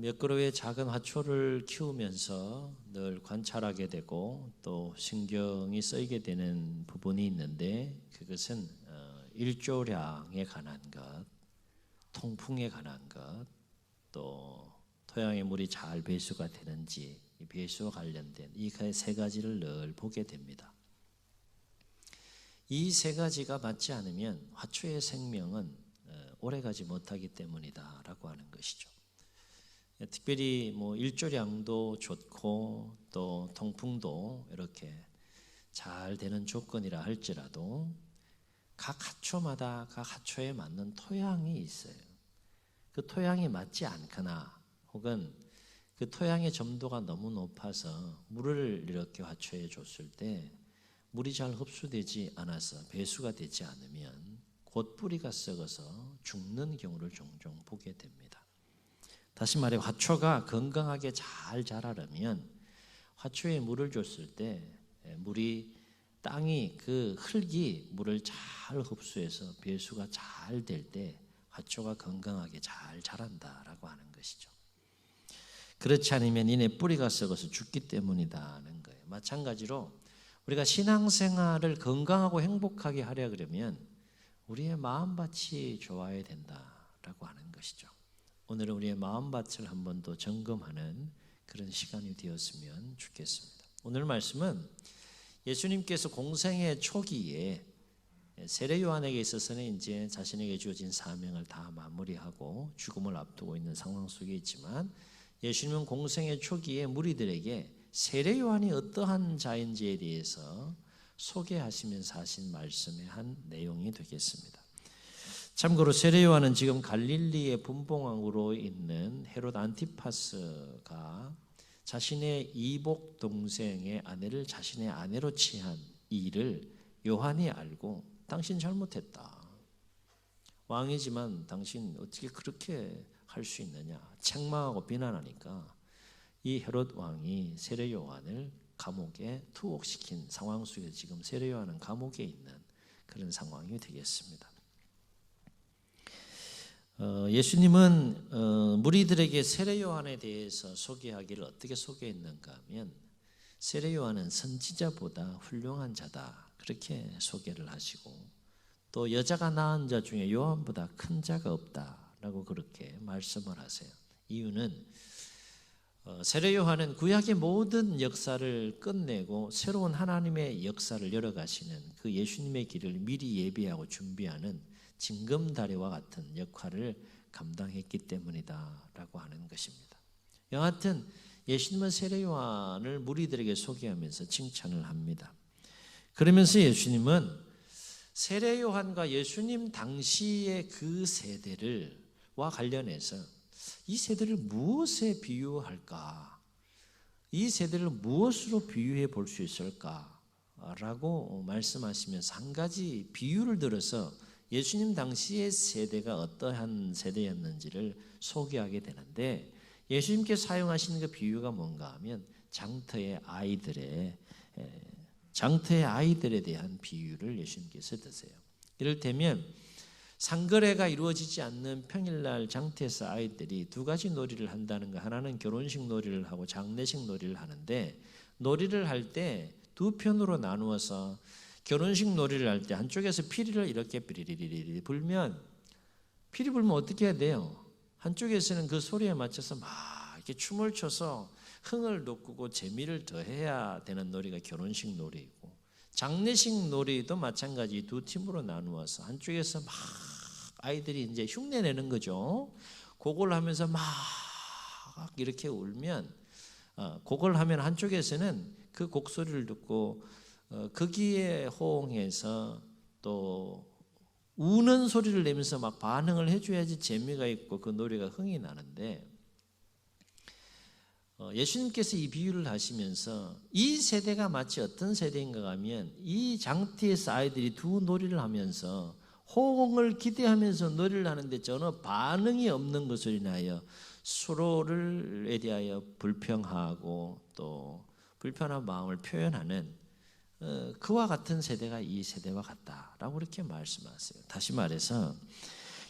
몇 그루의 작은 화초를 키우면서 늘 관찰하게 되고 또 신경이 쓰이게 되는 부분이 있는데, 그것은 일조량에 관한 것, 통풍에 관한 것, 또 토양의 물이 잘 배수가 되는지, 배수와 관련된 이 세 가지를 늘 보게 됩니다. 이 세 가지가 맞지 않으면 화초의 생명은 오래가지 못하기 때문이다라고 하는 것이죠. 특별히 일조량도 좋고 또 통풍도 이렇게 잘 되는 조건이라 할지라도 각 화초마다 각 화초에 맞는 토양이 있어요. 그 토양이 맞지 않거나 혹은 그 토양의 점도가 너무 높아서 물을 이렇게 화초에 줬을 때 물이 잘 흡수되지 않아서 배수가 되지 않으면 곧 뿌리가 썩어서 죽는 경우를 종종 보게 됩니다. 다시 말해 화초가 건강하게 잘 자라려면 화초에 물을 줬을 때 땅이 그 흙이 물을 잘 흡수해서 배수가 잘 될 때 화초가 건강하게 잘 자란다라고 하는 것이죠. 그렇지 않으면 이내 뿌리가 썩어서 죽기 때문이다는 거예요. 마찬가지로 우리가 신앙생활을 건강하고 행복하게 하려 그러면 우리의 마음밭이 좋아야 된다라고 하는 것이죠. 오늘은 우리의 마음밭을 한 번 더 점검하는 그런 시간이 되었으면 좋겠습니다. 오늘 말씀은 예수님께서 공생의 초기에 세례 요한에게 있어서는 이제 자신에게 주어진 사명을 다 마무리하고 죽음을 앞두고 있는 상황 속에 있지만, 예수님은 공생의 초기에 무리들에게 세례 요한이 어떠한 자인지에 대해서 소개하시면서 하신 말씀의 한 내용이 되겠습니다. 참고로 세례 요한은 지금 갈릴리의 분봉왕으로 있는 헤롯 안티파스가 자신의 이복 동생의 아내를 자신의 아내로 취한 일을 요한이 알고 당신 잘못했다. 왕이지만 당신 어떻게 그렇게 할 수 있느냐 책망하고 비난하니까 이 헤롯 왕이 세례 요한을 감옥에 투옥시킨 상황 속에서 지금 세례 요한은 감옥에 있는 그런 상황이 되겠습니다. 예수님은 무리들에게 세례 요한에 대해서 소개하기를 어떻게 소개했는가 하면, 세례 요한은 선지자보다 훌륭한 자다 그렇게 소개를 하시고, 또 여자가 낳은 자 중에 요한보다 큰 자가 없다라고 그렇게 말씀을 하세요. 이유는 세례 요한은 구약의 모든 역사를 끝내고 새로운 하나님의 역사를 열어가시는 그 예수님의 길을 미리 예비하고 준비하는 징검다리와 같은 역할을 감당했기 때문이다라고 하는 것입니다. 여하튼 예수님은 세례 요한을 무리들에게 소개하면서 칭찬을 합니다. 그러면서 예수님은 세례 요한과 예수님 당시의 그 세대와 관련해서 이 세대를 무엇에 비유할까? 이 세대를 무엇으로 비유해 볼 수 있을까? 라고 말씀하시면서 한 가지 비유를 들어서 예수님 당시의 세대가 어떠한 세대였는지를 소개하게 되는데, 예수님께서 사용하시는 그 비유가 뭔가 하면 장터의 아이들에 대한 비유를 예수님께서 드세요. 이를테면 상거래가 이루어지지 않는 평일날 장터에서 아이들이 두 가지 놀이를 한다는 거, 하나는 결혼식 놀이를 하고 장례식 놀이를 하는데, 놀이를 할 때 두 편으로 나누어서 결혼식 놀이를 할 때 한쪽에서 피리를 이렇게 피리리리리 불면, 피리 불면 어떻게 해야 돼요? 한쪽에서는 그 소리에 맞춰서 막 이렇게 춤을 춰서 흥을 돋구고 재미를 더해야 되는 놀이가 결혼식 놀이이고, 장례식 놀이도 마찬가지 두 팀으로 나누어서 한쪽에서 막 아이들이 이제 흉내 내는 거죠. 그걸 하면서 막 이렇게 울면, 그걸 하면 한쪽에서는 그 곡소리를 듣고 거기에 호응해서 또 우는 소리를 내면서 막 반응을 해줘야지 재미가 있고 그 놀이가 흥이 나는데, 예수님께서 이 비유를 하시면서 이 세대가 마치 어떤 세대인가 하면, 이 장터에서 아이들이 두 놀이를 하면서 호응을 기대하면서 놀이를 하는데 전혀 반응이 없는 것을 인하여 서로를 대하여 불평하고 또 불편한 마음을 표현하는 그와 같은 세대가 이 세대와 같다라고 이렇게 말씀하세요. 다시 말해서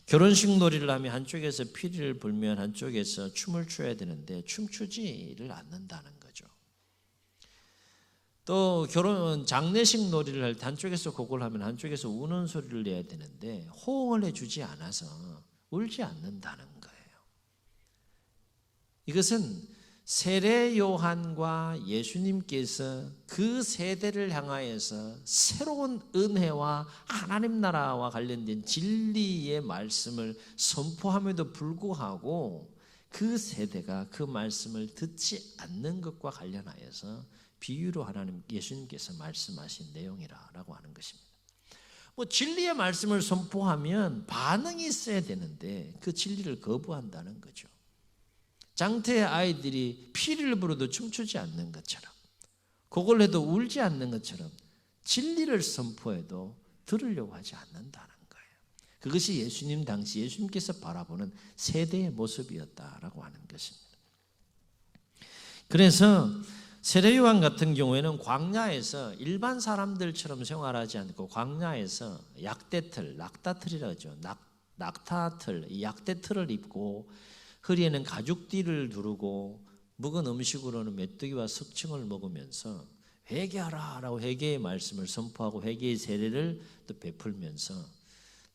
결혼식 놀이를 하면 한쪽에서 피리를 불면 한쪽에서 춤을 춰야 되는데 춤추지를 않는다는 거죠. 또 결혼 장례식 놀이를 할 때 한쪽에서 곡을 하면 한쪽에서 우는 소리를 내야 되는데 호응을 해주지 않아서 울지 않는다는 거예요. 이것은 세례 요한과 예수님께서 그 세대를 향하여서 새로운 은혜와 하나님 나라와 관련된 진리의 말씀을 선포함에도 불구하고 그 세대가 그 말씀을 듣지 않는 것과 관련하여서 비유로 예수님께서 말씀하신 내용이라고 하는 것입니다. 진리의 말씀을 선포하면 반응이 있어야 되는데 그 진리를 거부한다는 거죠. 장태의 아이들이 피리를 불어도 춤추지 않는 것처럼, 곡을 해도 울지 않는 것처럼 진리를 선포해도 들으려고 하지 않는다는 거예요. 그것이 예수님 당시 예수님께서 바라보는 세대의 모습이었다라고 하는 것입니다. 그래서 세례요한 같은 경우에는 광야에서 일반 사람들처럼 생활하지 않고 광야에서 약대틀, 낙타틀이라고 하죠. 낙타틀, 이 약대틀을 입고 허리에는 가죽띠를 두르고 묵은 음식으로는 메뚜기와 석청을 먹으면서 회개하라라고 회개의 말씀을 선포하고 회개의 세례를 또 베풀면서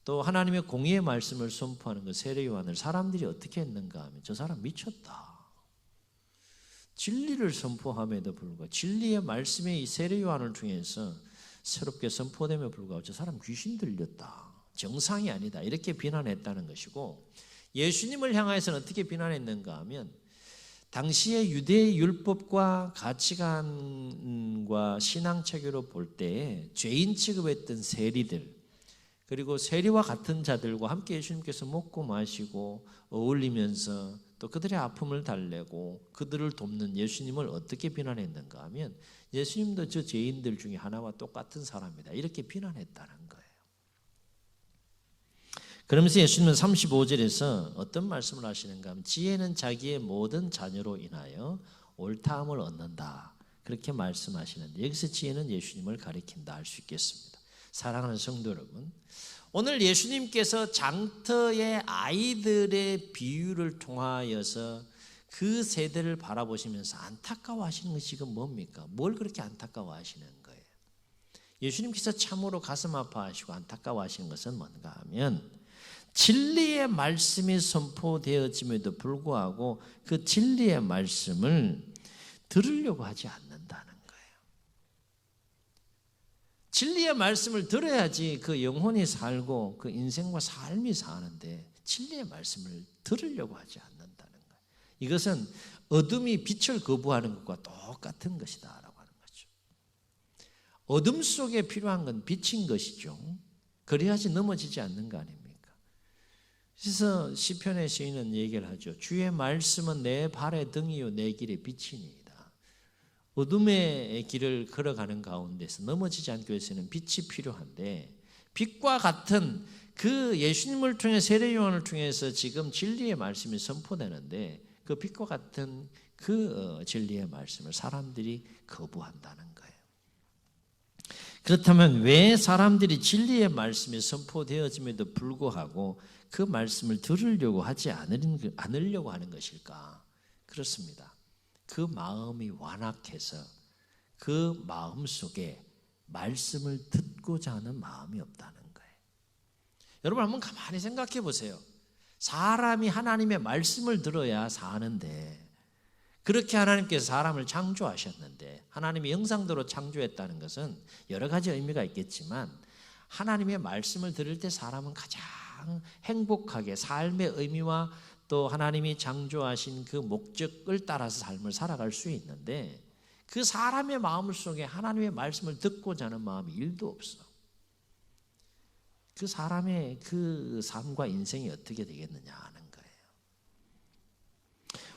또 하나님의 공의의 말씀을 선포하는 그 세례 요한을 사람들이 어떻게 했는가 하면 저 사람 미쳤다. 진리를 선포함에도 불구하고 진리의 말씀이 이 세례 요한을 통해서 새롭게 선포됨에 불구하고 저 사람 귀신 들렸다. 정상이 아니다. 이렇게 비난했다는 것이고 예수님을 향해서는 어떻게 비난했는가 하면 당시의 유대의 율법과 가치관과 신앙 체계로 볼 때에 죄인 취급했던 세리들 그리고 세리와 같은 자들과 함께 예수님께서 먹고 마시고 어울리면서 또 그들의 아픔을 달래고 그들을 돕는 예수님을 어떻게 비난했는가 하면 예수님도 저 죄인들 중에 하나와 똑같은 사람이다. 이렇게 비난했다는 거예요. 그러면서 예수님은 35절에서 어떤 말씀을 하시는가 하면 지혜는 자기의 모든 자녀로 인하여 옳다함을 얻는다. 그렇게 말씀하시는데 여기서 지혜는 예수님을 가리킨다 할 수 있겠습니다. 사랑하는 성도 여러분, 오늘 예수님께서 장터의 아이들의 비유를 통하여서 그 세대를 바라보시면서 안타까워하시는 것이 지금 뭡니까? 뭘 그렇게 안타까워하시는 거예요? 예수님께서 참으로 가슴 아파하시고 안타까워하시는 것은 뭔가 하면 진리의 말씀이 선포되어짐에도 불구하고 그 진리의 말씀을 들으려고 하지 않는다는 거예요. 진리의 말씀을 들어야지 그 영혼이 살고 그 인생과 삶이 사는데 진리의 말씀을 들으려고 하지 않는다는 거예요. 이것은 어둠이 빛을 거부하는 것과 똑같은 것이다 라고 하는 거죠. 어둠 속에 필요한 건 빛인 것이죠. 그래야지 넘어지지 않는 거 아닙니까? 그래서 시편의 시인은 얘기를 하죠. 주의 말씀은 내 발의 등이요 내 길의 빛이니이다. 어둠의 길을 걸어가는 가운데서 넘어지지 않기 위해서는 빛이 필요한데 빛과 같은 그 예수님을 통해 세례 요한을 통해서 지금 진리의 말씀이 선포되는데 그 빛과 같은 그 진리의 말씀을 사람들이 거부한다는 거예요. 그렇다면 왜 사람들이 진리의 말씀이 선포되어짐에도 불구하고 그 말씀을 들으려고 하지 않으려고 하는 것일까? 그렇습니다. 그 마음이 완악해서 그 마음 속에 말씀을 듣고자 하는 마음이 없다는 거예요. 여러분 한번 가만히 생각해 보세요. 사람이 하나님의 말씀을 들어야 사는데 그렇게 하나님께서 사람을 창조하셨는데 하나님의 형상대로 창조했다는 것은 여러 가지 의미가 있겠지만 하나님의 말씀을 들을 때 사람은 가장 행복하게 삶의 의미와 또 하나님이 창조하신 그 목적을 따라서 삶을 살아갈 수 있는데 그 사람의 마음 속에 하나님의 말씀을 듣고자 하는 마음이 1도 없어. 그 사람의 그 삶과 인생이 어떻게 되겠느냐 하는 거예요.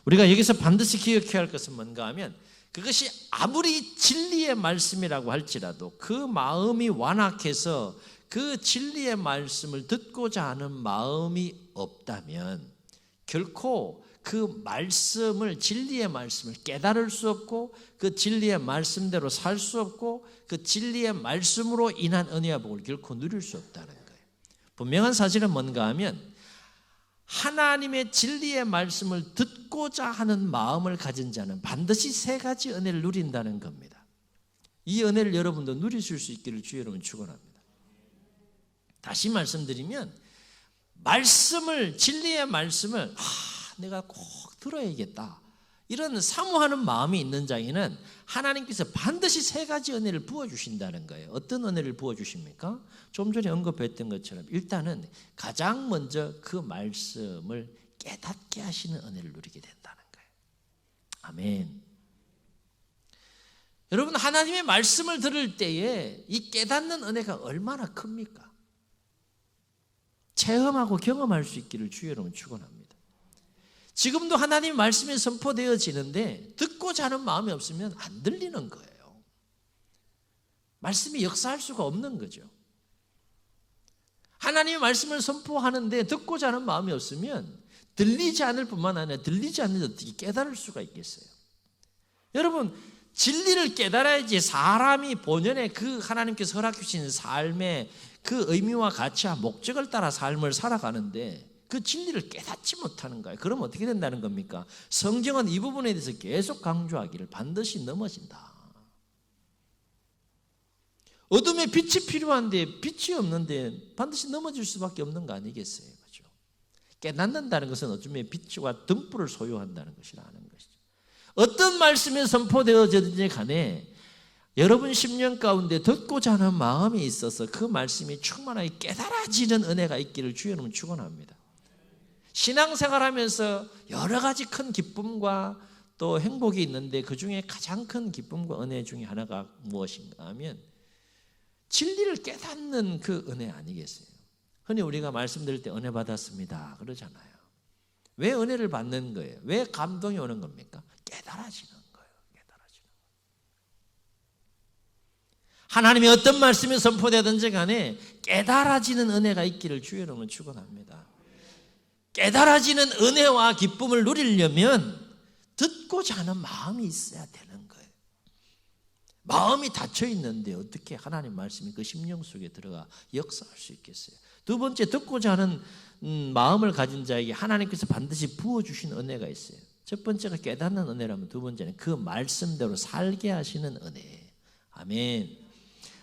우리가 여기서 반드시 기억해야 할 것은 뭔가 하면 그것이 아무리 진리의 말씀이라고 할지라도 그 마음이 완악해서 그 진리의 말씀을 듣고자 하는 마음이 없다면 결코 그 말씀을 진리의 말씀을 깨달을 수 없고 그 진리의 말씀대로 살 수 없고 그 진리의 말씀으로 인한 은혜와 복을 결코 누릴 수 없다는 거예요. 분명한 사실은 뭔가 하면 하나님의 진리의 말씀을 듣고자 하는 마음을 가진 자는 반드시 세 가지 은혜를 누린다는 겁니다. 이 은혜를 여러분도 누리실 수 있기를 주의 이름으로 축원합니다. 다시 말씀드리면 진리의 말씀을 내가 꼭 들어야겠다, 이런 사모하는 마음이 있는 자에게는 하나님께서 반드시 세 가지 은혜를 부어주신다는 거예요. 어떤 은혜를 부어주십니까? 좀 전에 언급했던 것처럼 일단은 가장 먼저 그 말씀을 깨닫게 하시는 은혜를 누리게 된다는 거예요. 아멘. 여러분, 하나님의 말씀을 들을 때에 이 깨닫는 은혜가 얼마나 큽니까? 체험하고 경험할 수 있기를 주의 이름으로 축원합니다. 지금도 하나님의 말씀이 선포되어지는데 듣고자 하는 마음이 없으면 안 들리는 거예요. 말씀이 역사할 수가 없는 거죠. 하나님의 말씀을 선포하는데 듣고자 하는 마음이 없으면 들리지 않을 뿐만 아니라 들리지 않는데 어떻게 깨달을 수가 있겠어요? 여러분, 진리를 깨달아야지 사람이 본연의 그 하나님께서 허락해 주신 삶의 그 의미와 가치와 목적을 따라 삶을 살아가는데 그 진리를 깨닫지 못하는 거예요. 그럼 어떻게 된다는 겁니까? 성경은 이 부분에 대해서 계속 강조하기를 반드시 넘어진다. 어둠에 빛이 필요한데 빛이 없는데 반드시 넘어질 수밖에 없는 거 아니겠어요? 그렇죠? 깨닫는다는 것은 어둠의 빛과 등불을 소유한다는 것이라는 것이죠. 어떤 말씀이 선포되어지든지 간에 여러분 심령 가운데 듣고자 하는 마음이 있어서 그 말씀이 충만하게 깨달아지는 은혜가 있기를 주의 이름으로 축원합니다. 신앙생활하면서 여러 가지 큰 기쁨과 또 행복이 있는데 그 중에 가장 큰 기쁨과 은혜 중에 하나가 무엇인가 하면 진리를 깨닫는 그 은혜 아니겠어요? 흔히 우리가 말씀드릴 때 은혜 받았습니다 그러잖아요. 왜 은혜를 받는 거예요? 왜 감동이 오는 겁니까? 깨달아지는 거예요. 깨달아지는 거예요. 하나님의 어떤 말씀이 선포되든지 간에 깨달아지는 은혜가 있기를 주의 이름으로 축원합니다. 깨달아지는 은혜와 기쁨을 누리려면 듣고자 하는 마음이 있어야 되는 거예요. 마음이 닫혀 있는데 어떻게 하나님 말씀이 그 심령 속에 들어가 역사할 수 있겠어요? 두 번째, 듣고자 하는 마음을 가진 자에게 하나님께서 반드시 부어주신 은혜가 있어요. 첫 번째가 깨닫는 은혜라면 두 번째는 그 말씀대로 살게 하시는 은혜. 아멘.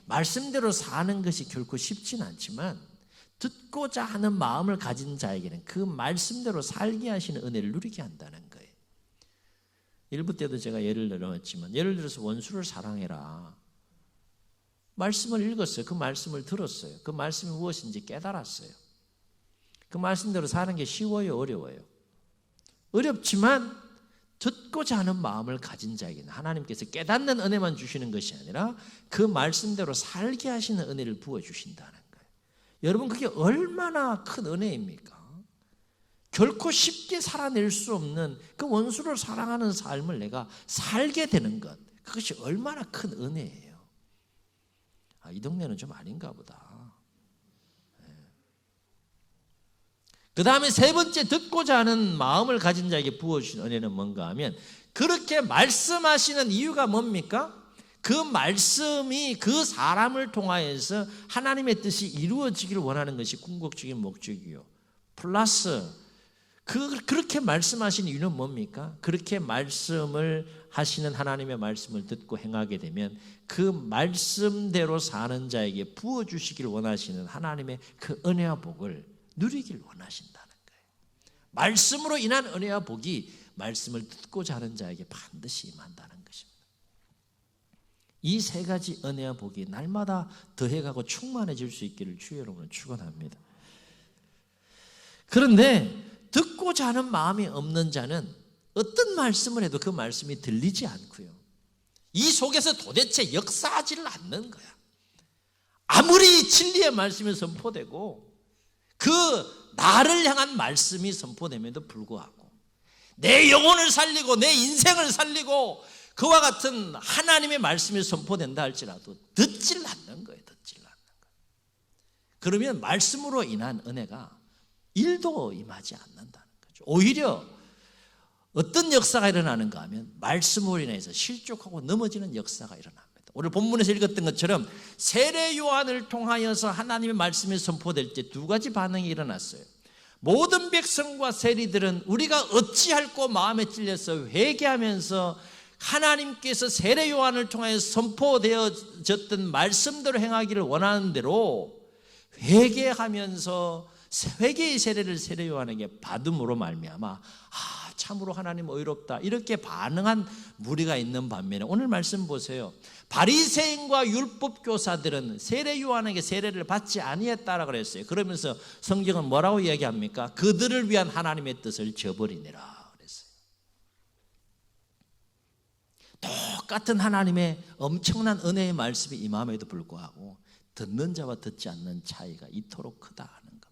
말씀대로 사는 것이 결코 쉽진 않지만 듣고자 하는 마음을 가진 자에게는 그 말씀대로 살게 하시는 은혜를 누리게 한다는 거예요. 일부 때도 제가 예를 들었지만 예를 들어서 원수를 사랑해라. 말씀을 읽었어요. 그 말씀을 들었어요. 그 말씀이 무엇인지 깨달았어요. 그 말씀대로 사는 게 쉬워요? 어려워요? 어렵지만 듣고자 하는 마음을 가진 자에게는 하나님께서 깨닫는 은혜만 주시는 것이 아니라 그 말씀대로 살게 하시는 은혜를 부어주신다는 거예요. 여러분, 그게 얼마나 큰 은혜입니까? 결코 쉽게 살아낼 수 없는 그 원수를 사랑하는 삶을 내가 살게 되는 것, 그것이 얼마나 큰 은혜예요. 이 동네는 좀 아닌가 보다. 그 다음에 세 번째, 듣고자 하는 마음을 가진 자에게 부어주신 은혜는 뭔가 하면 그렇게 말씀하시는 이유가 뭡니까? 그 말씀이 그 사람을 통하여서 하나님의 뜻이 이루어지기를 원하는 것이 궁극적인 목적이요. 플러스 그렇게 말씀하신 이유는 뭡니까? 그렇게 말씀을 하시는 하나님의 말씀을 듣고 행하게 되면 그 말씀대로 사는 자에게 부어주시기를 원하시는 하나님의 그 은혜와 복을 누리기를 원하신다는 거예요. 말씀으로 인한 은혜와 복이 말씀을 듣고자 하는 자에게 반드시 임한다는 것입니다. 이 세 가지 은혜와 복이 날마다 더해가고 충만해질 수 있기를 주의 이름으로 축원합니다. 그런데 듣고자 하는 마음이 없는 자는 어떤 말씀을 해도 그 말씀이 들리지 않고요, 이 속에서 도대체 역사하지를 않는 거야. 아무리 진리의 말씀이 선포되고 그 나를 향한 말씀이 선포됨에도 불구하고 내 영혼을 살리고 내 인생을 살리고 그와 같은 하나님의 말씀이 선포된다 할지라도 듣질 않는 거예요. 듣질 않는 거예요. 그러면 말씀으로 인한 은혜가 일도 임하지 않는다는 거죠. 오히려 어떤 역사가 일어나는가 하면 말씀으로 인해서 실족하고 넘어지는 역사가 일어납니다. 오늘 본문에서 읽었던 것처럼 세례 요한을 통하여서 하나님의 말씀이 선포될 때 두 가지 반응이 일어났어요. 모든 백성과 세리들은 우리가 어찌할꼬 마음에 찔려서 회개하면서 하나님께서 세례 요한을 통하여 선포되어졌던 말씀대로 행하기를 원하는 대로 회개하면서 회개의 세례를 세례 요한에게 받음으로 말미암아 참으로 하나님 의롭다 이렇게 반응한 무리가 있는 반면에 오늘 말씀 보세요. 바리새인과 율법 교사들은 세례 요한에게 세례를 받지 아니했다라 그랬어요. 그러면서 성경은 뭐라고 이야기합니까? 그들을 위한 하나님의 뜻을 저버리니라 그랬어요. 똑같은 하나님의 엄청난 은혜의 말씀이 임함에도 불구하고 듣는 자와 듣지 않는 차이가 이토록 크다 하는 겁니다.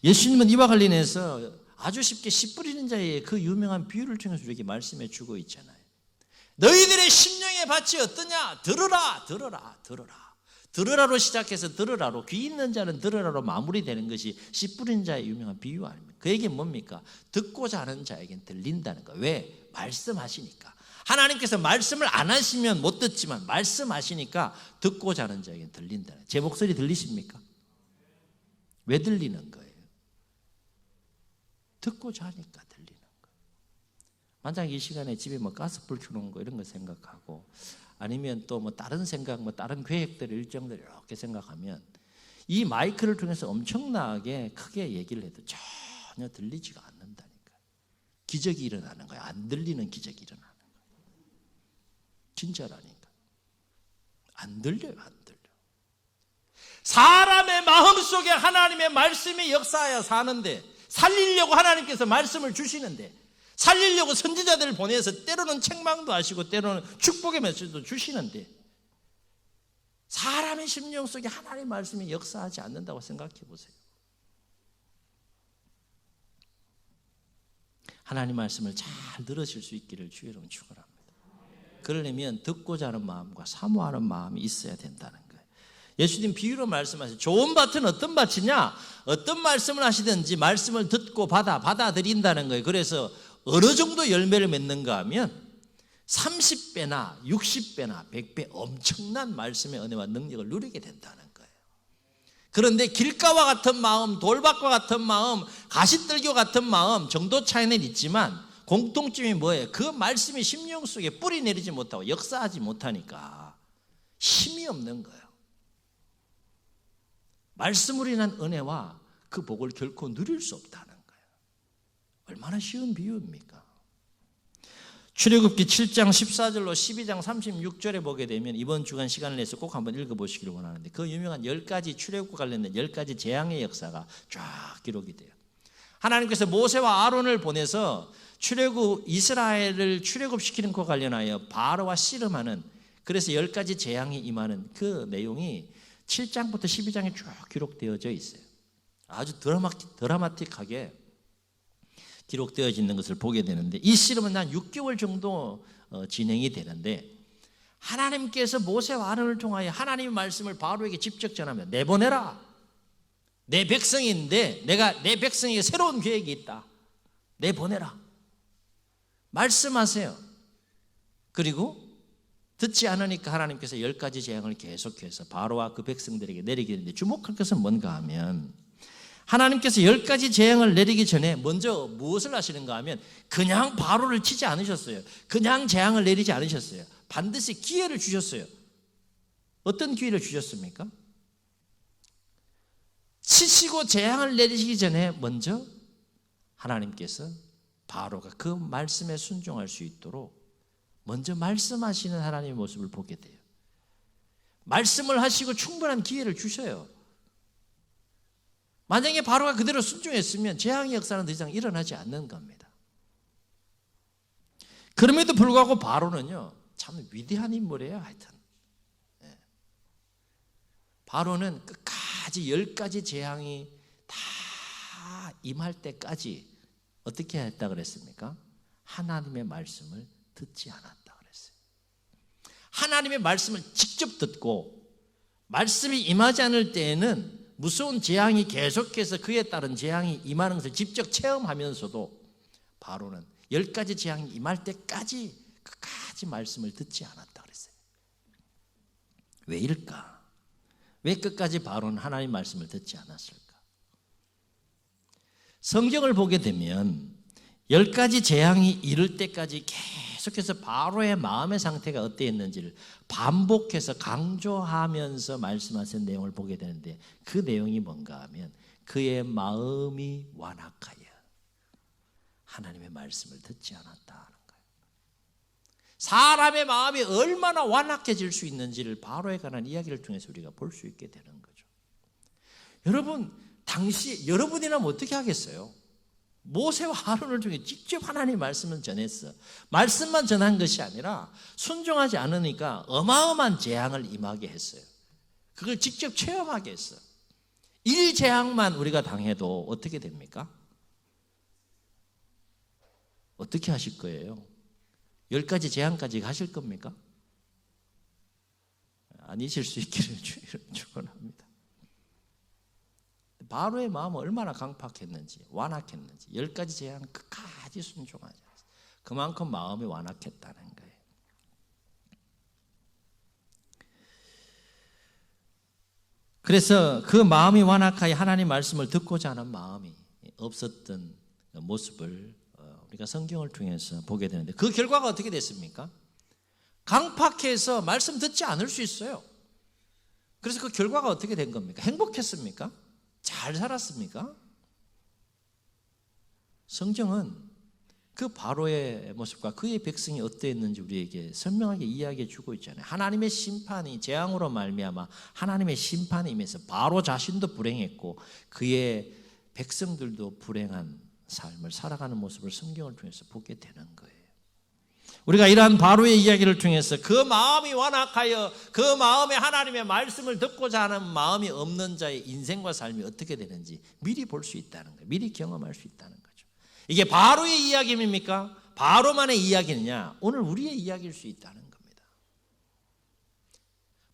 예수님은 이와 관련해서 아주 쉽게 씨 뿌리는 자의 그 유명한 비유를 통해서 우리에게 말씀해 주고 있잖아요. 너희들의 심령의 밭이 어떠냐? 들으라 들으라 들으라. 들으라로 시작해서 들으라로, 귀 있는 자는 들으라로 마무리되는 것이 씨 뿌리는 자의 유명한 비유 아닙니까? 그 얘기는 뭡니까? 듣고자 하는 자에겐 들린다는 거예요. 왜? 말씀하시니까. 하나님께서 말씀을 안 하시면 못 듣지만 말씀하시니까 듣고자 하는 자에겐 들린다는 거예요. 제 목소리 들리십니까? 왜 들리는 거예요? 듣고자 하니까 들리는 거예요. 만약 이 시간에 집에 뭐 가스불 켜놓은 거 이런 거 생각하고 아니면 또 뭐 다른 생각, 뭐 다른 계획들, 일정들 이렇게 생각하면 이 마이크를 통해서 엄청나게 크게 얘기를 해도 전혀 들리지가 않는다니까. 기적이 일어나는 거야. 안 들리는 기적이 일어나는 거야. 진짜라니까. 안 들려요, 안 들려. 사람의 마음속에 하나님의 말씀이 역사하여 사는데, 살리려고 하나님께서 말씀을 주시는데, 살리려고 선지자들을 보내서 때로는 책망도 하시고 때로는 축복의 메시지도 주시는데 사람의 심령 속에 하나님의 말씀이 역사하지 않는다고 생각해 보세요. 하나님 말씀을 잘 들으실 수 있기를 주의 이름으로 축원합니다. 그러려면 듣고자 하는 마음과 사모하는 마음이 있어야 된다는 거예요. 예수님 비유로 말씀하세요. 좋은 밭은 어떤 밭이냐? 어떤 말씀을 하시든지 말씀을 듣고 받아들인다는 거예요. 그래서 어느 정도 열매를 맺는가 하면 30배나 60배나 100배 엄청난 말씀의 은혜와 능력을 누리게 된다는 거예요. 그런데 길가와 같은 마음, 돌밭과 같은 마음, 가시떨기와 같은 마음 정도 차이는 있지만 공통점이 뭐예요? 그 말씀이 심령 속에 뿌리 내리지 못하고 역사하지 못하니까 힘이 없는 거예요. 말씀으로 인한 은혜와 그 복을 결코 누릴 수 없다는 거예요. 얼마나 쉬운 비유입니까? 출애굽기 7장 14절로 12장 36절에 보게 되면 이번 주간 시간을 내서 꼭 한번 읽어보시기를 원하는데 그 유명한 10가지 출애굽과 관련된 10가지 재앙의 역사가 쫙 기록이 돼요. 하나님께서 모세와 아론을 보내서 이스라엘을 출애굽시키는 것과 관련하여 바로와 씨름하는, 그래서 10가지 재앙이 임하는 그 내용이 7장부터 12장에 쭉 기록되어져 있어요. 아주 드라마틱하게 기록되어져 있는 것을 보게 되는데 이 씨름은 한 6개월 정도 진행이 되는데 하나님께서 모세와 아론을 통하여 하나님의 말씀을 바로에게 직접 전하며 내보내라. 내 백성인데 내가 내 백성에게 새로운 계획이 있다. 내보내라. 말씀하세요. 그리고 듣지 않으니까 하나님께서 10가지 재앙을 계속해서 바로와 그 백성들에게 내리게 되는데 주목할 것은 뭔가 하면 하나님께서 10가지 재앙을 내리기 전에 먼저 무엇을 하시는가 하면 그냥 바로를 치지 않으셨어요. 그냥 재앙을 내리지 않으셨어요. 반드시 기회를 주셨어요. 어떤 기회를 주셨습니까? 치시고 재앙을 내리시기 전에 먼저 하나님께서 바로가 그 말씀에 순종할 수 있도록 먼저 말씀하시는 하나님의 모습을 보게 돼요. 말씀을 하시고 충분한 기회를 주셔요. 만약에 바로가 그대로 순종했으면 재앙의 역사는 더 이상 일어나지 않는 겁니다. 그럼에도 불구하고 바로는요 참 위대한 인물이에요. 하여튼 바로는 끝까지 10가지 재앙이 다 임할 때까지 어떻게 했다 그랬습니까? 하나님의 말씀을 듣지 않았다 그랬어요. 하나님의 말씀을 직접 듣고 말씀이 임하지 않을 때에는 무서운 재앙이 계속해서 그에 따른 재앙이 임하는 것을 직접 체험하면서도 바로는 10가지 재앙이 임할 때까지 끝까지 말씀을 듣지 않았다 그랬어요. 왜일까? 왜 끝까지 바로는 하나님 말씀을 듣지 않았을까? 성경을 보게 되면 10가지 재앙이 이를 때까지 계속해서 바로의 마음의 상태가 어땠는지를 반복해서 강조하면서 말씀하신 내용을 보게 되는데, 그 내용이 뭔가 하면 그의 마음이 완악하여 하나님의 말씀을 듣지 않았다는 거예요. 사람의 마음이 얼마나 완악해질 수 있는지를 바로에 관한 이야기를 통해서 우리가 볼 수 있게 되는 거죠. 여러분, 당시 여러분이라면 어떻게 하겠어요? 모세와 아론을 통해 직접 하나님의 말씀을 전했어. 말씀만 전한 것이 아니라 순종하지 않으니까 어마어마한 재앙을 임하게 했어요. 그걸 직접 체험하게 했어. 이 재앙만 우리가 당해도 어떻게 됩니까? 어떻게 하실 거예요? 10가지 재앙까지 가실 겁니까? 아니실 수 있기를 축원합니다. 바로의 마음은 얼마나 강팍했는지, 완악했는지, 10가지 재앙 끝까지 순종하지 않았어요. 그만큼 마음이 완악했다는 거예요. 그래서 그 마음이 완악하여 하나님 말씀을 듣고자 하는 마음이 없었던 모습을 우리가 성경을 통해서 보게 되는데, 그 결과가 어떻게 됐습니까? 강팍해서 말씀 듣지 않을 수 있어요. 그래서 그 결과가 어떻게 된 겁니까? 행복했습니까? 잘 살았습니까? 성경은 그 바로의 모습과 그의 백성이 어떠했는지 우리에게 선명하게 이야기해 주고 있잖아요. 하나님의 심판이, 재앙으로 말미암아 하나님의 심판이 임해서 바로 자신도 불행했고 그의 백성들도 불행한 삶을 살아가는 모습을 성경을 통해서 보게 되는 거예요. 우리가 이러한 바로의 이야기를 통해서 그 마음이 완악하여 그 마음에 하나님의 말씀을 듣고자 하는 마음이 없는 자의 인생과 삶이 어떻게 되는지 미리 볼 수 있다는 거예요. 미리 경험할 수 있다는 거죠. 이게 바로의 이야기입니까? 바로만의 이야기느냐? 오늘 우리의 이야기일 수 있다는 겁니다.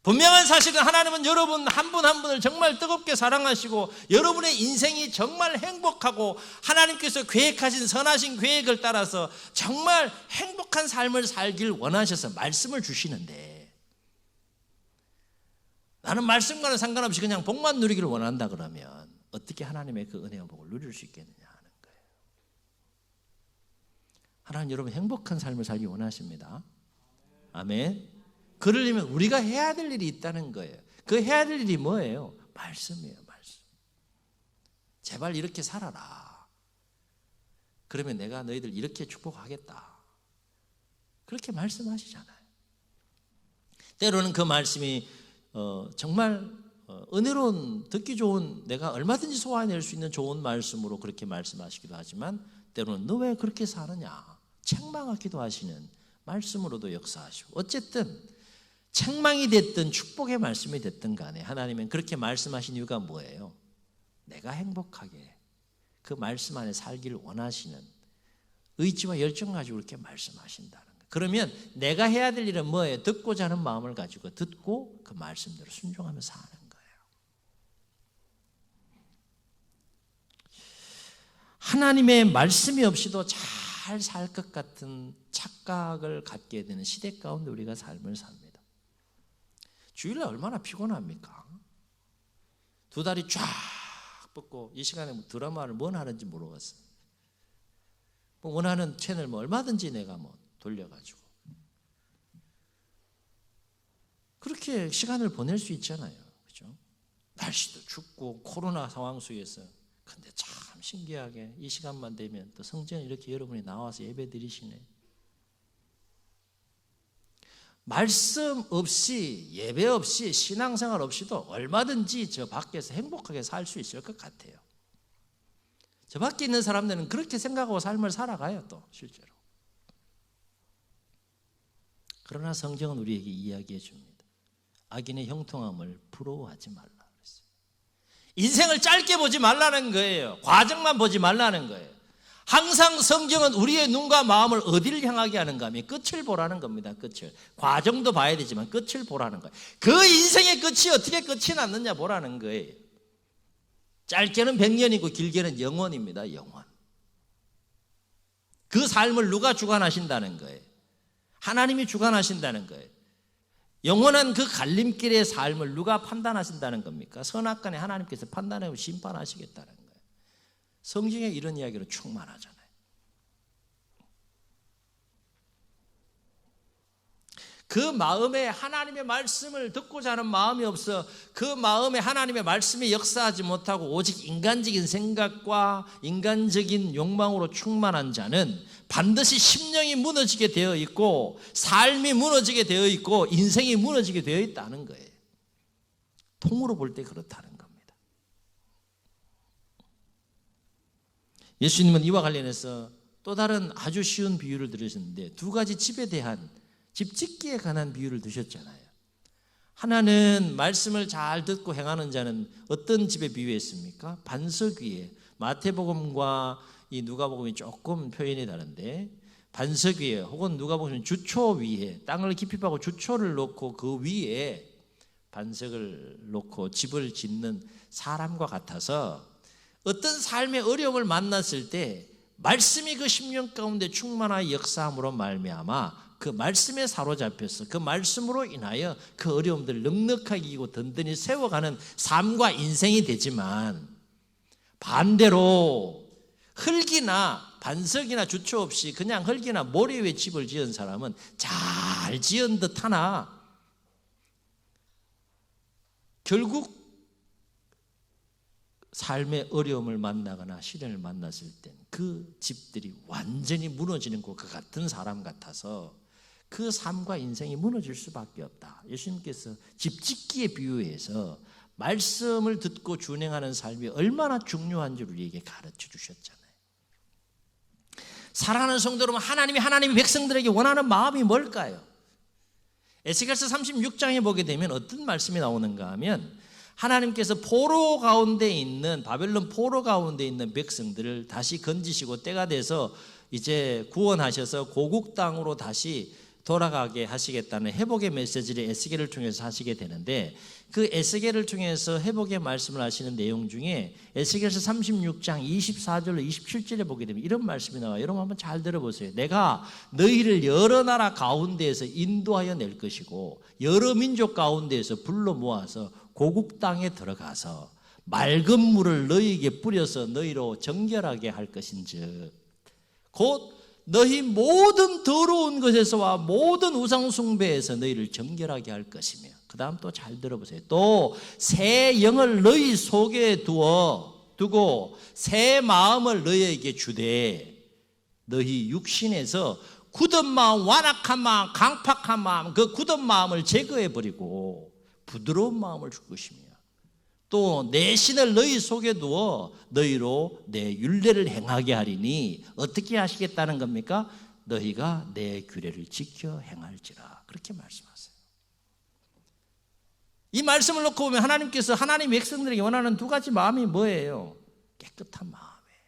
분명한 사실은 하나님은 여러분 한 분 한 분을 정말 뜨겁게 사랑하시고 여러분의 인생이 정말 행복하고 하나님께서 계획하신 선하신 계획을 따라서 정말 행복한 삶을 살길 원하셔서 말씀을 주시는데, 나는 말씀과는 상관없이 그냥 복만 누리기를 원한다 그러면 어떻게 하나님의 그 은혜와 복을 누릴 수 있겠느냐 하는 거예요. 하나님 여러분 행복한 삶을 살기 원하십니다. 아멘. 그러려면 우리가 해야 될 일이 있다는 거예요. 그 해야 될 일이 뭐예요? 말씀이에요, 말씀. 제발 이렇게 살아라. 그러면 내가 너희들 이렇게 축복하겠다. 그렇게 말씀하시잖아요. 때로는 그 말씀이 정말 은혜로운, 듣기 좋은, 내가 얼마든지 소화해낼 수 있는 좋은 말씀으로 그렇게 말씀하시기도 하지만, 때로는 너 왜 그렇게 사느냐 책망하기도 하시는 말씀으로도 역사하시고, 어쨌든 책망이 됐든 축복의 말씀이 됐든 간에 하나님은 그렇게 말씀하신 이유가 뭐예요? 내가 행복하게 그 말씀 안에 살기를 원하시는 의지와 열정 가지고 그렇게 말씀하신다는 거예요. 그러면 내가 해야 될 일은 뭐예요? 듣고자 하는 마음을 가지고 듣고 그 말씀대로 순종하며 사는 거예요. 하나님의 말씀이 없이도 잘 살 것 같은 착각을 갖게 되는 시대 가운데 우리가 삶을 삽니다. 주일날 얼마나 피곤합니까? 두 다리 쫙 뻗고 이 시간에 드라마를 뭘 하는지 모르겠어요. 원하는 채널 얼마든지 내가 돌려가지고 그렇게 시간을 보낼 수 있잖아요. 그렇죠? 날씨도 춥고 코로나 상황 속에서. 근데 참 신기하게 이 시간만 되면 또 성전에 이렇게 여러분이 나와서 예배 드리시네. 말씀 없이, 예배 없이, 신앙생활 없이도 얼마든지 저 밖에서 행복하게 살 수 있을 것 같아요. 저 밖에 있는 사람들은 그렇게 생각하고 삶을 살아가요, 또 실제로. 그러나 성경은 우리에게 이야기해 줍니다. 악인의 형통함을 부러워하지 말라 그랬어요. 인생을 짧게 보지 말라는 거예요. 과정만 보지 말라는 거예요. 항상 성경은 우리의 눈과 마음을 어디를 향하게 하는가 하면 끝을 보라는 겁니다. 끝을. 과정도 봐야 되지만 끝을 보라는 거예요. 그 인생의 끝이 어떻게 끝이 났느냐 보라는 거예요. 짧게는 100년이고 길게는 영원입니다. 영원. 그 삶을 누가 주관하신다는 거예요? 하나님이 주관하신다는 거예요. 영원한 그 갈림길의 삶을 누가 판단하신다는 겁니까? 선악간에 하나님께서 판단하고 심판하시겠다는 거예요. 성경에 이런 이야기로 충만하잖아요. 그 마음에 하나님의 말씀을 듣고자 하는 마음이 없어 그 마음에 하나님의 말씀이 역사하지 못하고 오직 인간적인 생각과 인간적인 욕망으로 충만한 자는 반드시 심령이 무너지게 되어 있고 삶이 무너지게 되어 있고 인생이 무너지게 되어 있다는 거예요. 통으로 볼 때 그렇다는 겁니다. 예수님은 이와 관련해서 또 다른 아주 쉬운 비유를 들으셨는데 두 가지 집에 대한 집 짓기에 관한 비유를 드셨잖아요. 하나는 말씀을 잘 듣고 행하는 자는 어떤 집에 비유했습니까? 반석 위에, 마태복음과 이 누가복음이 조금 표현이 다른데 반석 위에 혹은 누가복음은 주초 위에 땅을 깊이 파고 주초를 놓고 그 위에 반석을 놓고 집을 짓는 사람과 같아서 어떤 삶의 어려움을 만났을 때 말씀이 그 심령 가운데 충만하여 역사함으로 말미암아 그 말씀에 사로잡혀서 그 말씀으로 인하여 그 어려움들을 넉넉하게 이기고 든든히 세워가는 삶과 인생이 되지만 반대로 흙이나 반석이나 주초 없이 그냥 흙이나 모래 위에 집을 지은 사람은 잘 지은 듯 하나 결국 삶의 어려움을 만나거나 시련을 만났을 땐 그 집들이 완전히 무너지는 것과 같은 사람 같아서 그 삶과 인생이 무너질 수밖에 없다. 예수님께서 집짓기에 비유해서 말씀을 듣고 준행하는 삶이 얼마나 중요한지를 우리에게 가르쳐 주셨잖아요. 사랑하는 성도 여러분, 하나님의 백성들에게 원하는 마음이 뭘까요? 에스겔서 36장에 보게 되면 어떤 말씀이 나오는가 하면 하나님께서 포로 가운데 있는 바벨론 포로 가운데 있는 백성들을 다시 건지시고 때가 돼서 이제 구원하셔서 고국 땅으로 다시 돌아가게 하시겠다는 회복의 메시지를 에스겔을 통해서 하시게 되는데 그 에스겔을 통해서 회복의 말씀을 하시는 내용 중에 에스겔서 36장 24절로 27절에 보게 되면 이런 말씀이 나와요. 여러분 한번 잘 들어보세요. 내가 너희를 여러 나라 가운데에서 인도하여 낼 것이고 여러 민족 가운데에서 불러 모아서 고국 땅에 들어가서 맑은 물을 너희에게 뿌려서 너희로 정결하게 할 것인즉 곧 너희 모든 더러운 것에서와 모든 우상 숭배에서 너희를 정결하게 할 것이며 그 다음 또 잘 들어보세요. 또 새 영을 너희 속에 두고 새 마음을 너희에게 주되 너희 육신에서 굳은 마음, 완악한 마음, 강팍한 마음 그 굳은 마음을 제거해버리고 부드러운 마음을 줄 것이며 또 내 신을 너희 속에 두어 너희로 내 율례를 행하게 하리니 어떻게 하시겠다는 겁니까? 너희가 내 규례를 지켜 행할지라 그렇게 말씀하세요. 이 말씀을 놓고 보면 하나님께서 하나님의 백성들에게 원하는 두 가지 마음이 뭐예요? 깨끗한 마음이에요.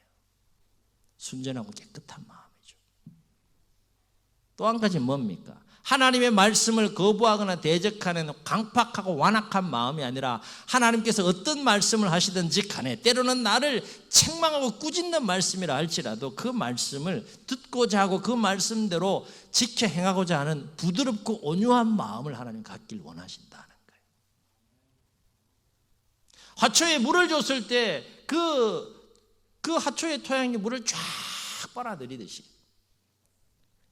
순전하고 깨끗한 마음이죠. 또 한 가지 뭡니까? 하나님의 말씀을 거부하거나 대적하는 강팍하고 완악한 마음이 아니라 하나님께서 어떤 말씀을 하시든지 간에 때로는 나를 책망하고 꾸짖는 말씀이라 할지라도 그 말씀을 듣고자 하고 그 말씀대로 지켜 행하고자 하는 부드럽고 온유한 마음을 하나님 갖길 원하신다는 거예요. 화초에 물을 줬을 때 그 화초의 토양이 물을 쫙 빨아들이듯이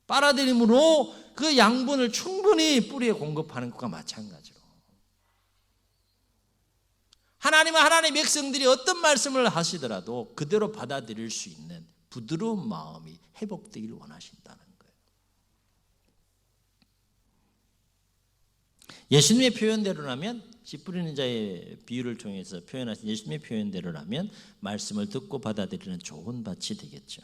빨아들임으로 그 양분을 충분히 뿌리에 공급하는 것과 마찬가지로 하나님은 하나님의 백성들이 어떤 말씀을 하시더라도 그대로 받아들일 수 있는 부드러운 마음이 회복되기를 원하신다는 거예요. 예수님의 표현대로라면 씨 뿌리는 자의 비유를 통해서 표현하신 예수님의 표현대로라면 말씀을 듣고 받아들이는 좋은 밭이 되겠죠.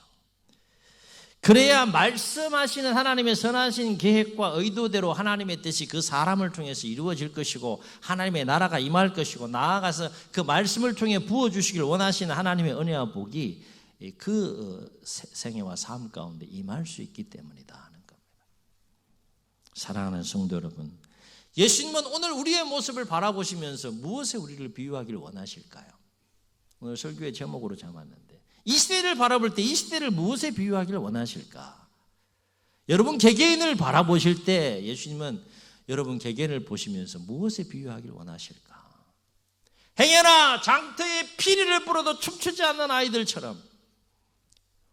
그래야 말씀하시는 하나님의 선하신 계획과 의도대로 하나님의 뜻이 그 사람을 통해서 이루어질 것이고 하나님의 나라가 임할 것이고 나아가서 그 말씀을 통해 부어주시길 원하시는 하나님의 은혜와 복이 그 생애와 삶 가운데 임할 수 있기 때문이다 하는 겁니다. 사랑하는 성도 여러분, 예수님은 오늘 우리의 모습을 바라보시면서 무엇에 우리를 비유하기를 원하실까요? 오늘 설교의 제목으로 잡았는데 이 시대를 바라볼 때 이 시대를 무엇에 비유하기를 원하실까? 여러분 개개인을 바라보실 때 예수님은 여러분 개개인을 보시면서 무엇에 비유하길 원하실까? 행여나 장터에 피리를 불어도 춤추지 않는 아이들처럼,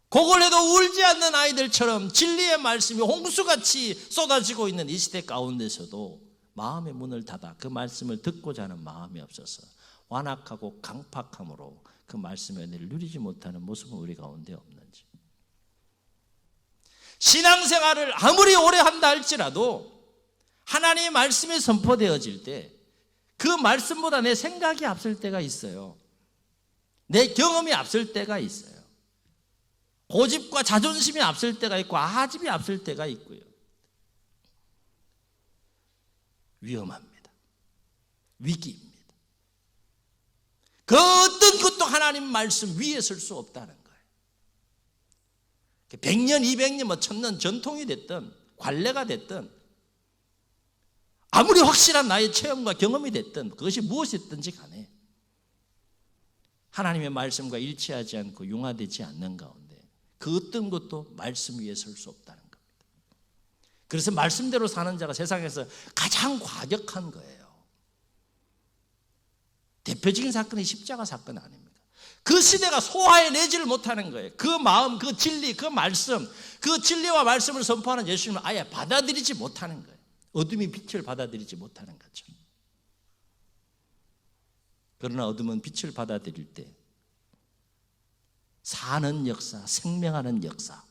곡을 해도 울지 않는 아이들처럼 진리의 말씀이 홍수같이 쏟아지고 있는 이 시대 가운데서도 마음의 문을 닫아 그 말씀을 듣고자 하는 마음이 없어서 완악하고 강팍함으로 그 말씀의 은혜를 누리지 못하는 모습은 우리 가운데 없는지, 신앙생활을 아무리 오래 한다 할지라도 하나님의 말씀이 선포되어질 때 그 말씀보다 내 생각이 앞설 때가 있어요. 내 경험이 앞설 때가 있어요. 고집과 자존심이 앞설 때가 있고 아집이 앞설 때가 있고요. 위험합니다. 위기입니다. 그 어떤 것도 하나님 말씀 위에 설 수 없다는 거예요. 100년, 200년, 1000년 전통이 됐든 관례가 됐든 아무리 확실한 나의 체험과 경험이 됐든 그것이 무엇이든지 간에 하나님의 말씀과 일치하지 않고 융화되지 않는 가운데 그 어떤 것도 말씀 위에 설 수 없다는 겁니다. 그래서 말씀대로 사는 자가 세상에서 가장 과격한 거예요. 대표적인 사건이 십자가 사건 아닙니까? 그 시대가 소화해내지를 못하는 거예요. 그 마음, 그 진리, 그 말씀, 그 진리와 말씀을 선포하는 예수님을 아예 받아들이지 못하는 거예요. 어둠이 빛을 받아들이지 못하는 거죠. 그러나 어둠은 빛을 받아들일 때 사는 역사, 생명하는 역사,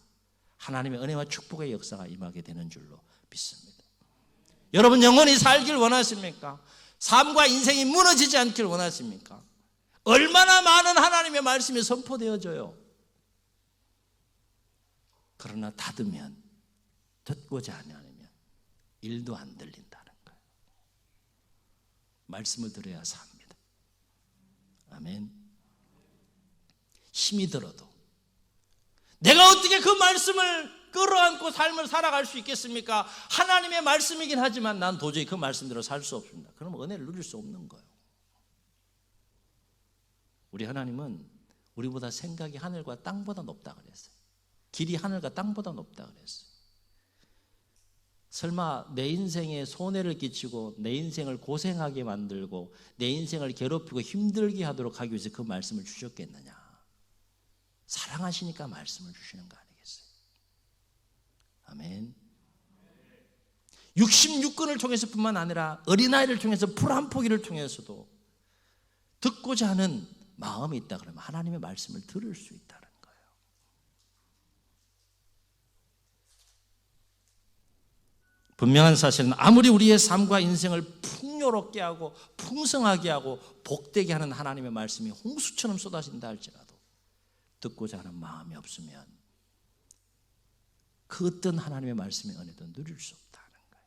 하나님의 은혜와 축복의 역사가 임하게 되는 줄로 믿습니다. 여러분 영원히 살길 원하십니까? 삶과 인생이 무너지지 않길 원하십니까? 얼마나 많은 하나님의 말씀이 선포되어져요. 그러나 닫으면, 듣고자 하면 일도 안 들린다는 거예요. 말씀을 들어야 삽니다. 아멘. 힘이 들어도 내가 어떻게 그 말씀을 끌어안고 삶을 살아갈 수 있겠습니까? 하나님의 말씀이긴 하지만 난 도저히 그 말씀대로 살 수 없습니다. 그럼 은혜를 누릴 수 없는 거예요. 우리 하나님은 우리보다 생각이 하늘과 땅보다 높다 그랬어요. 길이 하늘과 땅보다 높다 그랬어요. 설마 내 인생에 손해를 끼치고 내 인생을 고생하게 만들고 내 인생을 괴롭히고 힘들게 하도록 하기 위해서 그 말씀을 주셨겠느냐? 사랑하시니까 말씀을 주시는 거 아니겠어요? 아멘. 66권을 통해서뿐만 아니라 어린아이를 통해서 풀 한 포기를 통해서도 듣고자 하는 마음이 있다 그러면 하나님의 말씀을 들을 수 있다는 거예요. 분명한 사실은 아무리 우리의 삶과 인생을 풍요롭게 하고 풍성하게 하고 복되게 하는 하나님의 말씀이 홍수처럼 쏟아진다 할지라도 듣고자 하는 마음이 없으면 그 어떤 하나님의 말씀의 은혜도 누릴 수 없다는 거예요.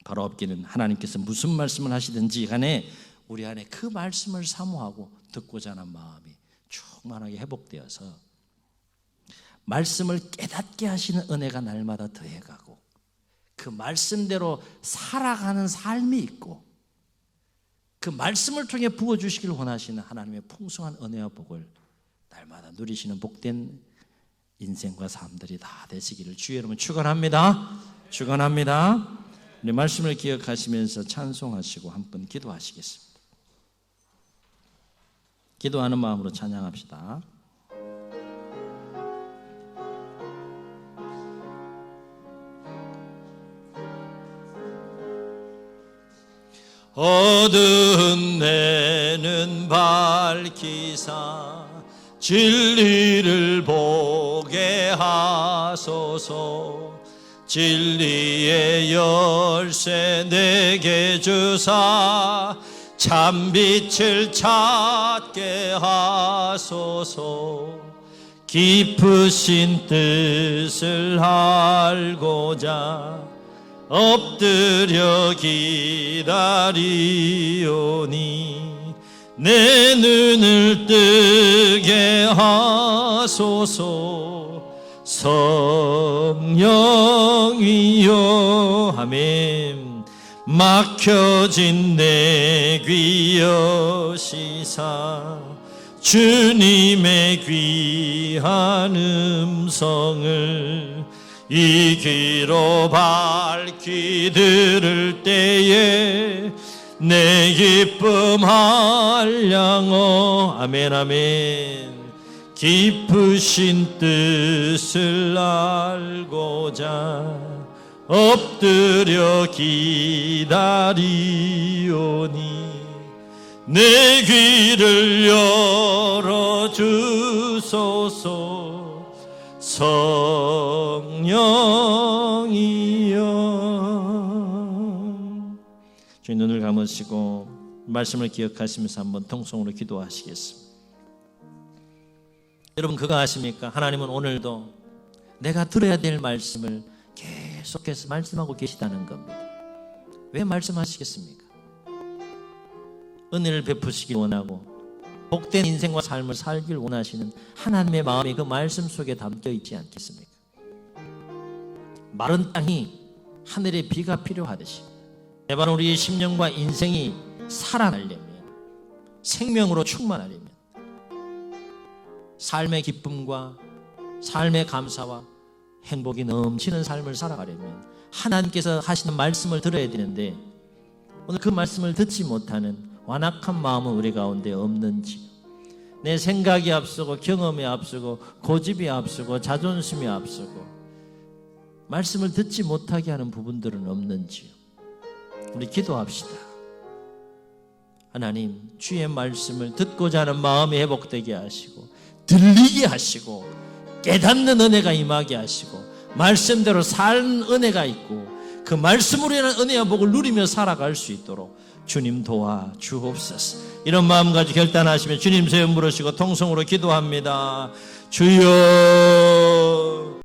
바로 없기는 하나님께서 무슨 말씀을 하시든지 간에 우리 안에 그 말씀을 사모하고 듣고자 하는 마음이 충만하게 회복되어서 말씀을 깨닫게 하시는 은혜가 날마다 더해가고 그 말씀대로 살아가는 삶이 있고 그 말씀을 통해 부어주시길 원하시는 하나님의 풍성한 은혜와 복을 날마다 누리시는 복된 인생과 삶들이 다 되시기를 주의 이름으로 축원합니다. 축원합니다. 우리 말씀을 기억하시면서 찬송하시고 한 번 기도하시겠습니다. 기도하는 마음으로 찬양합시다. 어두운 내는 밝히사 진리를 보게 하소서. 진리의 열쇠 내게 주사 참빛을 찾게 하소서. 깊으신 뜻을 알고자 엎드려 기다리오니 내 눈을 뜨게 하소서. 성령이여 아멘. 막혀진 내 귀 여시사 주님의 귀한 음성을 이 귀로 밝히 들을 때에 내 기쁨 한량어 아멘 아멘 깊으신 뜻을 알고자 엎드려 기다리오니 내 귀를 열어주소서 성령이여. 주님 눈을 감으시고 말씀을 기억하시면서 한번 통성으로 기도하시겠습니다. 여러분 그거 아십니까? 하나님은 오늘도 내가 들어야 될 말씀을 계속해서 말씀하고 계시다는 겁니다. 왜 말씀하시겠습니까? 은혜를 베푸시길 원하고 복된 인생과 삶을 살길 원하시는 하나님의 마음이 그 말씀 속에 담겨 있지 않겠습니까? 마른 땅이 하늘의 비가 필요하듯이 제발 우리의 심령과 인생이 살아나려면, 생명으로 충만하려면, 삶의 기쁨과 삶의 감사와 행복이 넘치는 삶을 살아가려면 하나님께서 하시는 말씀을 들어야 되는데 오늘 그 말씀을 듣지 못하는 완악한 마음은 우리 가운데 없는지, 내 생각이 앞서고 경험이 앞서고 고집이 앞서고 자존심이 앞서고 말씀을 듣지 못하게 하는 부분들은 없는지요. 우리 기도합시다. 하나님, 주의 말씀을 듣고자 하는 마음이 회복되게 하시고 들리게 하시고 깨닫는 은혜가 임하게 하시고 말씀대로 사는 은혜가 있고 그 말씀으로 인한 은혜와 복을 누리며 살아갈 수 있도록 주님 도와주옵소서. 이런 마음 가지고 결단하시면 주님 세 번 부르시고 통성으로 기도합니다. 주여